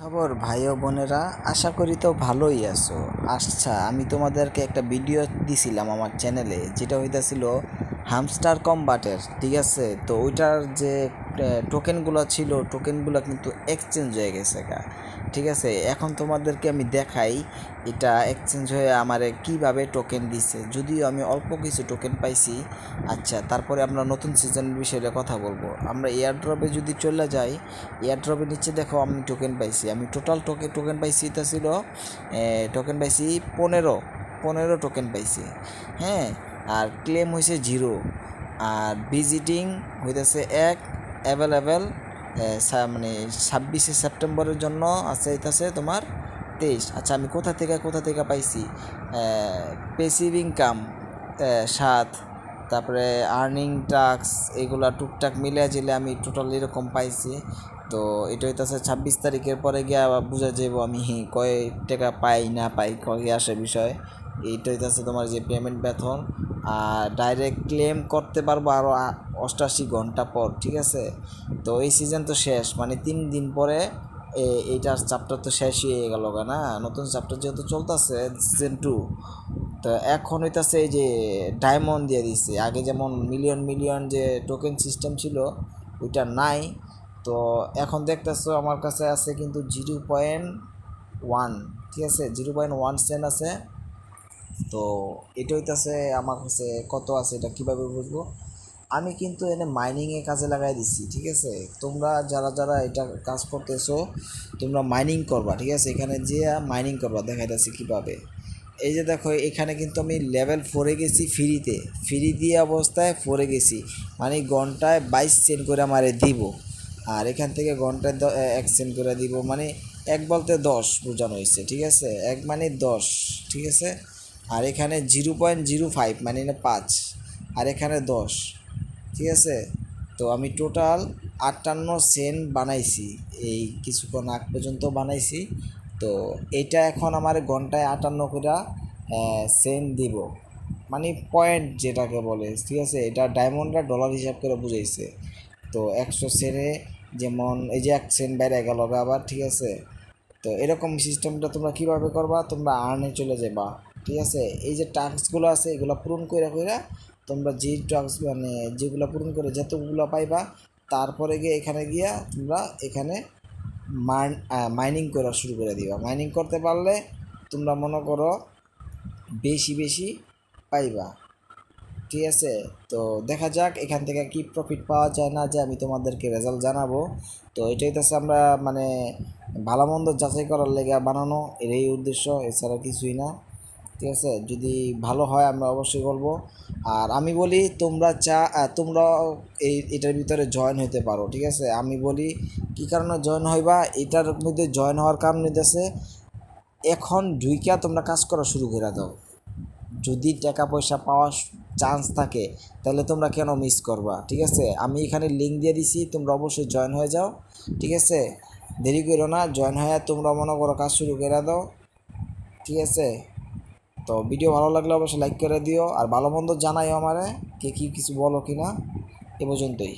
খবর ভাই ও বোনেরা, আশা করি তো ভালোই আছো। আচ্ছা, আমি তোমাদেরকে একটা ভিডিও দিছিলাম আমার চ্যানেলে, যেটা হইতাছিল হামস্টার কম্বাটের। ঠিক আছে, তো ওইটার যে টোকেনগুলো ছিল, টোকেনগুলো কিন্তু এক্সচেঞ্জ হয়ে গেছে গা। ঠিক আছে, এখন তোমাদেরকে আমি দেখাই এটা এক্সচেঞ্জ হয়ে আমারে কিভাবে টোকেন দিছে, যদিও আমি অল্প কিছু টোকেন পাইছি। আচ্ছা, তারপরে আমরা নতুন সিজনের বিষয়ে কথা বলবো। আমরা এয়ারড্রপে যদি চলে যাই, এয়ারড্রপের নিচে দেখো আমি টোকেন পাইছি। আমি টোটাল টোকেন পাইছি, এটা ছিল টোকেন পাইছি 15 টোকেন পাইছি। হ্যাঁ, আর ক্লেম হয়েছে 0, আর ভিজিটিং হইতেছে 1, অ্যাভেলেবেল মানে 26শে সেপ্টেম্বরের জন্য আছে, এটাছে তোমার 23। আচ্ছা, আমি কোথা থেকে পাইছি? পেসিভ ইনকাম 7, তারপরে আর্নিং টাস্ক, এগুলা টুকটাক মিলে জিলে আমি টোটাল এরকম পাইছি। তো এটা হইতেছে 26 তারিখের পরে গিয়ে আবার বুঝা যাবো আমি কয় টাকা পাই না পাই, কয়ে আসে বিষয়। এইটা হইতেছে তোমার যে পেমেন্ট বেতন। আর ডাইরেক্ট ক্লেম করতে পারবো আরও 88 ঘন্টা পর। ঠিক আছে, তো এই সিজন তো শেষ, মানে 3 দিন পরে এইটার চ্যাপ্টার তো শেষই হয়ে গেল না। নতুন চ্যাপ্টার যেহেতু চলতেছে সিজন 2, তো এখন হইতাছে এই যে ডায়মন্ড দিয়ে দিচ্ছে। আগে যেমন মিলিয়ন মিলিয়ন যে টোকেন সিস্টেম ছিল, ওইটা নাই। তো এখন দেখতেছো আমার কাছে আছে কিন্তু 0.1। ঠিক আছে, 0.1 সেন্ট আছে। তো এটা হইতাছে আমার কাছে কত আছে, এটা কীভাবে বুঝবো? আমি কিন্তু এনে মাইনিংয়ে কাজে লাগাই দিচ্ছি। ঠিক আছে, তোমরা যারা যারা এটা কাজ করতেছো, তোমরা মাইনিং করবা। ঠিক আছে, এখানে যে মাইনিং করবা, দেখাইতেছি কীভাবে। এই যে দেখো, এখানে কিন্তু আমি লেভেল 4-এ গেছি ফ্রিতে, ফ্রি দিয়ে অবস্থায় 4-এ গেছি, মানে ঘন্টায় 22 সেন্ট করে আমারে দিব। আর এখান থেকে ঘন্টায় 1 সেন্ট করে দিব, মানে এক বলতে 10 বোঝানো হয়েছে। ঠিক আছে, এক মানে 10। ঠিক আছে, আর এখানে 0.05 মানে 5, আর এখানে 10। ঠিক আছে, তো আমি টোটাল 58 সেন্ট বানাইছি, এই কিছুক্ষণ আগ পর্যন্ত বানাইছি। তো এটা এখন আমার ঘন্টায় 58 করে সেন্ট দিব, মানে পয়েন্ট যেটাকে বলে। ঠিক আছে, এটা ডায়মন্ডরা ডলার হিসাব করে বুঝাইছে। তো 100 সেন্টে যেমন এই যে 1 সেন্ট বাইরে গেল আবার। ঠিক আছে, তো এরকম সিস্টেমটা তোমরা কীভাবে করবা? তোমরা আর্নে চলে যাবা। ঠিক আছে, এই যে টাস্কগুলো আছে, এগুলো পূরণ করে তোমরা যে টাস্ক মানে যেগুলো পূরণ করে যতগুলো পাইবা, তারপরে গিয়ে এখানে গিয়া তোমরা এখানে মাইনিং করা শুরু করে দিবা। মাইনিং করতে পারলে তোমরা মনে করো বেশি বেশি পাইবা। ঠিক আছে, তো দেখা যাক এখান থেকে কি প্রফিট পাওয়া যায় না যায়, আমি তোমাদেরকে রেজাল্ট জানাবো। তো এটাই তো আমরা মানে ভালো মন্দ যাচাই করার লেগে বানানো, এর এই উদ্দেশ্য, এছাড়া কিছুই না। ঠিক আছে, যদি ভালো হয় আমরা অবশ্যই বলবো। আর আমি বলি তোমরা এটার ভিতরে জয়েন হতে পারো। ঠিক আছে, আমি বলি কী কারণে জয়েন হইবা। এটার মধ্যে জয়েন হওয়ার কারণ হইতেছে, এখন ঢুইকা তোমরা কাজ করা শুরু করে দাও। যদি টাকা পয়সা পাওয়ার চান্স থাকে, তাহলে তোমরা কেন মিস করবা? ঠিক আছে, আমি এখানে লিঙ্ক দিয়ে দিছি, তোমরা অবশ্যই জয়েন হয়ে যাও। ঠিক আছে, দেরি করো না, জয়েন হয়ে তোমরা মনে করো কাজ শুরু করে দাও। ঠিক আছে, তো ভিডিও ভালো লাগলে অবশ্যই লাইক করে দিও, আর ভালো মন্দ জানাইও আমারে, কে কী কিছু বলো কি না। এ পর্যন্তই।